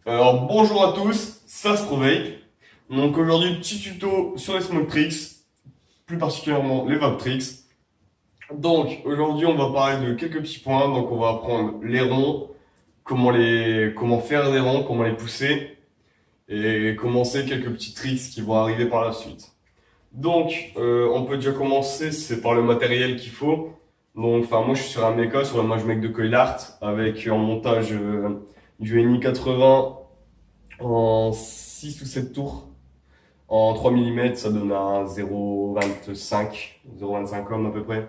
Alors bonjour à tous, ça se réveille. Donc aujourd'hui petit tuto sur les smoke tricks, plus particulièrement les vape tricks. Donc aujourd'hui on va parler de quelques petits points. Donc on va apprendre les ronds, comment faire des ronds, comment les pousser et commencer quelques petits tricks qui vont arriver par la suite. Donc on peut déjà commencer, c'est par le matériel qu'il faut. Donc enfin moi je suis sur un mecha, sur la Magmech de Coilart avec en montage du NI80 en 6 ou 7 tours. En 3 mm, ça donne un 0,25 ohm à peu près.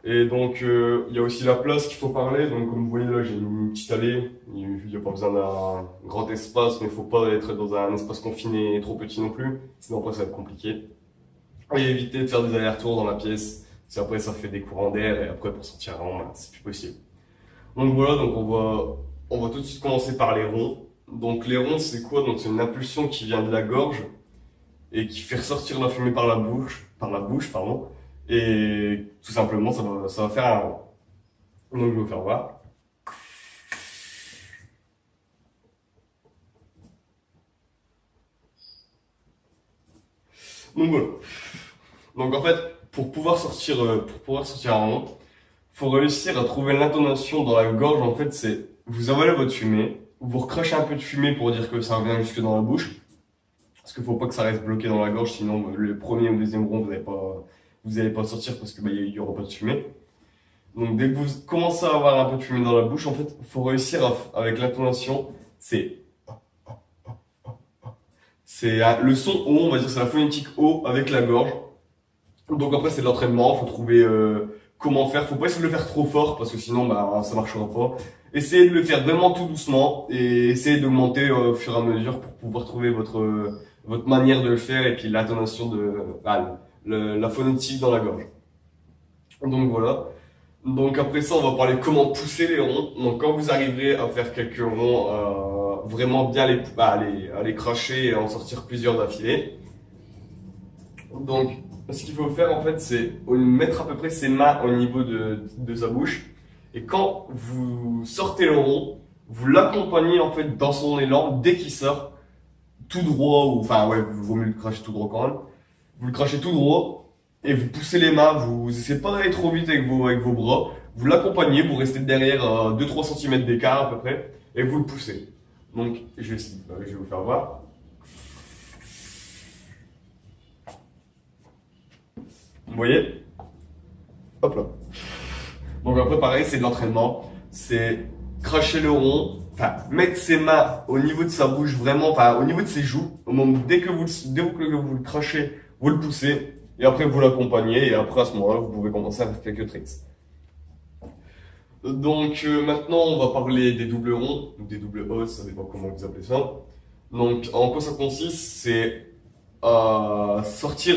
Et donc, il y a aussi la place qu'il faut parler. Donc, comme vous voyez là, j'ai une petite allée. Il n'y a pas besoin d'un grand espace, mais il ne faut pas être dans un espace confiné et trop petit non plus. Sinon, après, ça va être compliqué. Et éviter de faire des allers-retours dans la pièce. Parce qu'après, ça fait des courants d'air et après, pour sortir un rond, ben, c'est plus possible. Donc voilà, donc on va tout de suite commencer par les ronds. Donc les ronds, c'est quoi? Donc c'est une impulsion qui vient de la gorge et qui fait ressortir la fumée par la bouche, pardon. Et tout simplement, ça va faire un rond. Donc je vais vous faire voir. Donc voilà. Donc en fait, pour pouvoir sortir un rond, faut réussir à trouver l'intonation dans la gorge. En fait, c'est vous avalez votre fumée, vous recrachez un peu de fumée pour dire que ça revient jusque dans la bouche. Parce qu'il faut pas que ça reste bloqué dans la gorge, sinon le premier ou deuxième rond, vous allez pas sortir parce que il y aura pas de fumée. Donc dès que vous commencez à avoir un peu de fumée dans la bouche, en fait, faut réussir avec l'intonation, c'est le son O, on va dire c'est la phonétique O avec la gorge. Donc après c'est de l'entraînement, faut trouver comment faire, faut pas essayer de le faire trop fort parce que sinon bah ça marchera pas. Essayez de le faire vraiment tout doucement et essayez d'augmenter au fur et à mesure pour pouvoir trouver votre manière de le faire et puis l'intonation la phonétique dans la gorge. Donc voilà. Donc après ça, on va parler comment pousser les ronds. Donc quand vous arriverez à faire quelques ronds, vraiment bien à les cracher et à en sortir plusieurs d'affilée. Donc ce qu'il faut faire en fait, c'est mettre à peu près ses mains au niveau de sa bouche. Et quand vous sortez le rond, vous l'accompagnez en fait dans son élan dès qu'il sort, tout droit, ou enfin ouais, vaut mieux le cracher tout droit quand même. Vous le crachez tout droit et vous poussez les mains, vous essayez pas d'aller trop vite avec vos bras, vous l'accompagnez, vous restez derrière 2-3 cm d'écart à peu près et vous le poussez. Donc je vais vous faire voir. Vous voyez? Hop là. Donc après pareil, c'est de l'entraînement, c'est cracher le rond, enfin mettre ses mains au niveau de sa bouche vraiment, enfin au niveau de ses joues, au moment dès que vous le crachez, vous le poussez et après vous l'accompagnez et après à ce moment-là vous pouvez commencer à faire quelques tricks. Donc maintenant on va parler des doubles ronds, ou des doubles os, ça dépend comment vous appelez ça. Donc en quoi ça consiste? C'est sortir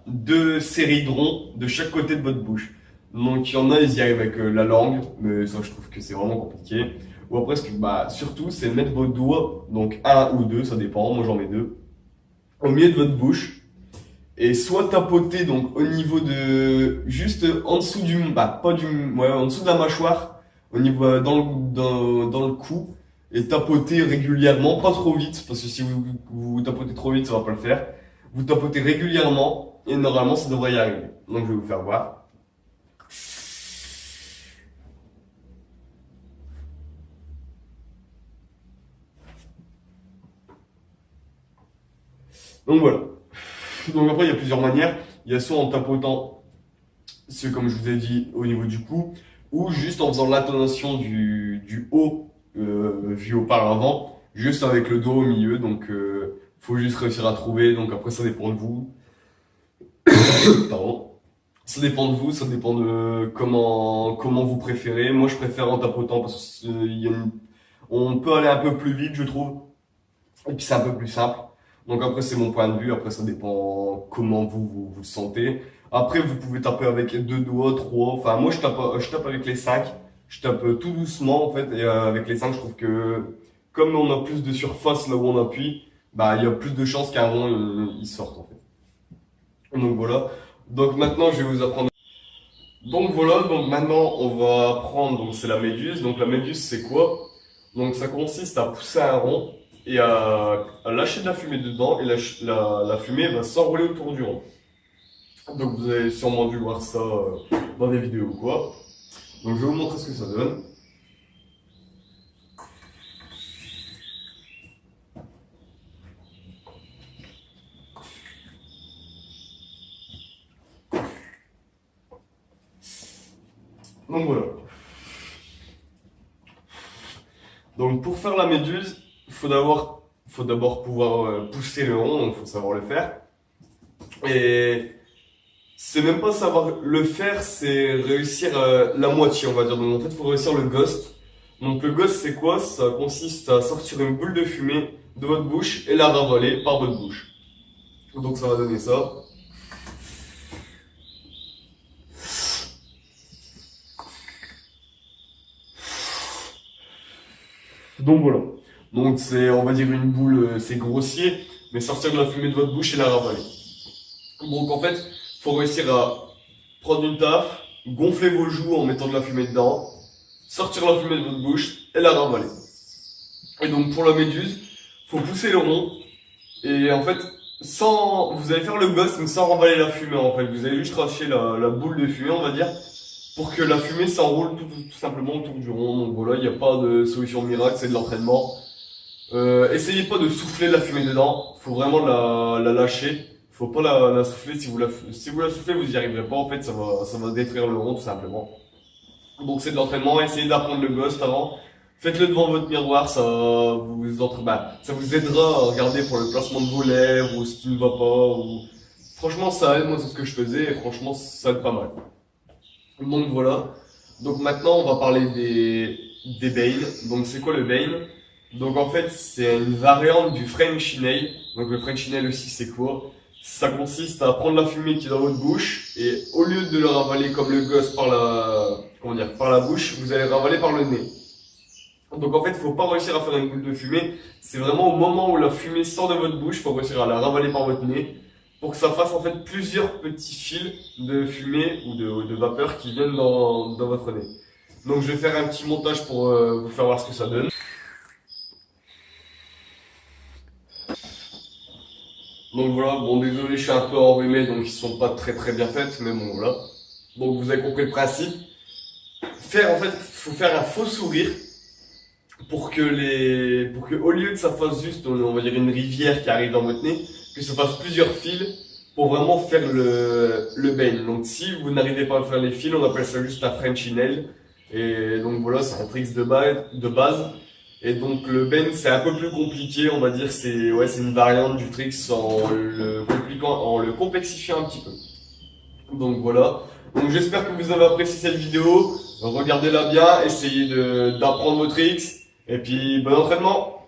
deux séries de ronds de chaque côté de votre bouche. Donc il y en a, ils y arrivent avec la langue, mais ça je trouve que c'est vraiment compliqué. Ou après, surtout, c'est mettre vos doigts, donc un ou deux, ça dépend, moi j'en mets deux, au milieu de votre bouche et soit tapoter donc au niveau de juste en dessous pas ouais, en dessous de la mâchoire, au niveau dans le cou et tapoter régulièrement, pas trop vite parce que si vous tapotez trop vite, ça va pas le faire. Vous tapotez régulièrement et normalement ça devrait y arriver. Donc je vais vous faire voir. Donc voilà. Donc après il y a plusieurs manières. Il y a soit en tapotant, c'est comme je vous ai dit au niveau du cou, ou juste en faisant l'intonation du haut vu auparavant, juste avec le dos au milieu. Donc faut juste réussir à trouver. Donc après ça dépend de vous. Pardon. Ça dépend de vous, ça dépend de comment vous préférez. Moi je préfère en tapotant parce que on peut aller un peu plus vite je trouve. Et puis c'est un peu plus simple. Donc après c'est mon point de vue, après ça dépend comment vous le sentez. Après vous pouvez taper avec deux doigts, trois, enfin moi je tape avec les cinq. Je tape tout doucement en fait et avec les cinq je trouve que comme on a plus de surface là où on appuie, bah il y a plus de chances qu'un rond il sorte en fait. Donc voilà. Donc maintenant je vais vous apprendre. Donc voilà, donc maintenant on va apprendre, donc c'est la méduse. Donc la méduse c'est quoi? Donc ça consiste à pousser un rond et à lâcher de la fumée dedans et la fumée va s'enrouler autour du rond. Donc vous avez sûrement dû voir ça dans des vidéos ou quoi. Donc je vais vous montrer ce que ça donne. Donc voilà. Donc pour faire la méduse, il faut d'abord pouvoir pousser le rond, donc il faut savoir le faire. Et c'est même pas savoir le faire, c'est réussir la moitié, on va dire. Donc en fait, il faut réussir le ghost. Donc le ghost, c'est quoi? Ça consiste à sortir une boule de fumée de votre bouche et la ravaler par votre bouche. Donc ça va donner ça. Donc voilà. Donc c'est, on va dire une boule, c'est grossier, mais sortir de la fumée de votre bouche et la ravaler. Donc en fait, faut réussir à prendre une taffe, gonfler vos joues en mettant de la fumée dedans, sortir la fumée de votre bouche et la ravaler. Et donc pour la méduse, faut pousser le rond et en fait, vous allez faire le ghost mais sans ravaler la fumée en fait. Vous allez juste lâcher la boule de fumée, on va dire, pour que la fumée s'enroule tout simplement autour du rond. Donc voilà, il n'y a pas de solution miracle, c'est de l'entraînement. Essayez pas de souffler la fumée dedans, faut vraiment la lâcher. Faut pas la souffler, si vous la soufflez, vous y arriverez pas, en fait, ça va détruire le rond, tout simplement. Donc c'est de l'entraînement, essayez d'apprendre le ghost avant. Faites-le devant votre miroir, ça vous aidera à regarder pour le placement de vos lèvres, ou ce qui ne va pas, ou... Franchement, ça aide, moi c'est ce que je faisais, et franchement, ça aide pas mal. Donc voilà. Donc maintenant, on va parler des Bane. Donc c'est quoi le Bane? Donc en fait, c'est une variante du French Nail. Donc le French Nail aussi, c'est quoi? Ça consiste à prendre la fumée qui est dans votre bouche et au lieu de le ravaler comme le gosse par la bouche, vous allez ravaler par le nez. Donc en fait, il faut pas réussir à faire une boule de fumée. C'est vraiment au moment où la fumée sort de votre bouche, il faut réussir à la ravaler par votre nez pour que ça fasse en fait plusieurs petits fils de fumée ou de vapeur qui viennent dans votre nez. Donc je vais faire un petit montage pour vous faire voir ce que ça donne. Donc voilà, bon désolé, je suis un peu enrhumé, donc ils sont pas très bien faites, mais bon voilà. Donc vous avez compris le principe. Faut faire un faux sourire pour que au lieu que ça fasse juste, on va dire une rivière qui arrive dans votre nez, que ça fasse plusieurs fils pour vraiment faire le bane. Donc si vous n'arrivez pas à faire les fils, on appelle ça juste un French nail. Et donc voilà, c'est un trick de base. Et donc le bend c'est un peu plus compliqué, on va dire, c'est une variante du trick en le complexifiant un petit peu. Donc voilà. Donc j'espère que vous avez apprécié cette vidéo. Regardez-la bien, essayez d'apprendre vos tricks et puis bon entraînement.